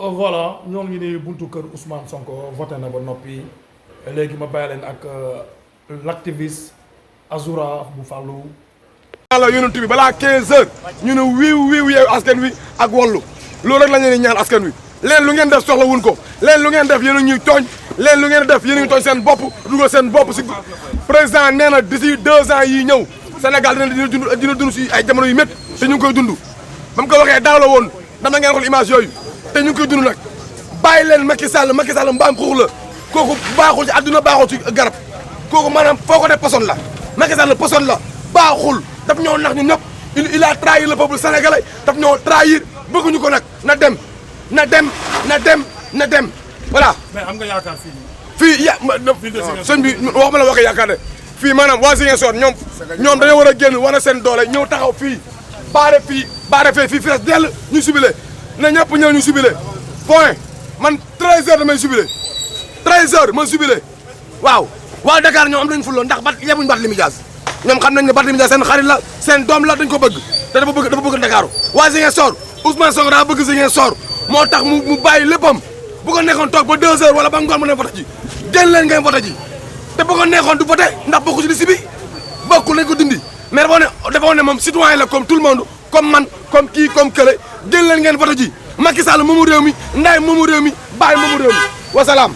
voilà ñoo ngi ni buntu kër Ousmane Sonko voté na ba noppi léegi ma bàyyi leen ak l'activiste Azoura bu Fallou. yàlla yonent bi balaa 15 heures ñu ne wiiw yeewu askan wi ak wallu loolu rek la ñu ñaan askan wi leen lu ngeen def soxla wuñ ko leen lu ngeen def yéen a ñuy tooñ leen lu ngeen def yéen a ngi tooñ seen bopp dugal seen bopp si président nee na d'ici 2 ans yii ñëw Sénégal dina dund si ay jamono yu métti te ñu ngi koy dund ba mu ko waxee daaw la woon dama ngeen xool image yooyu te ñu ngi koy dund nag bàyyi leen Macky Sall mbaam xuux la kooku baaxul ci àdduna baaxul ci garab kooku maanaam foo ko def poson la Macky Sall poson la baaxul daf ñoo nax ñun ñëpp il a trahi le peuple sénégalais daf ñoo trahir bëgguñu ko nag na dem voilà. mais am nga yaakaar fii sëñ bi waxuma la waxee yaakaar de fii maanaam waa Ziguinchor ñoom dañoo war a génn wane seen doole ñëw taxaw fii baare fee fii fees dell ñu subile na ñëpp ñëw ñu subile point man 13 heures damay subile 13 heures ma subile waaw waa Dakar ñoom am nañu fuloo ndax yebuñu Barthélémy Dias ñoom xam nañ ne Barthélémy Dias seen xarit la seen doom la dañ ko bëgg te dafa bëgg Dakar waa Ziguinchor Ousmane Sonko daa bëgg Ziguinchor moo tax mu bàyyi léppam bu ko nekkoon toog ba 2 heures wala ba ngoon mu ne vote ji génn leen ngay vote ji te bu ko nekkoon du vote ndax bokku ci liste bi bokkul lañ ko dindi mais dafa ne moom citoyen la comme tout le monde comme man comme kii comme kële génn leen ngeen vote ji Macky Sall moomu réew mi Ndaye moomu réew mi Baye moomu réew mi wasalaam.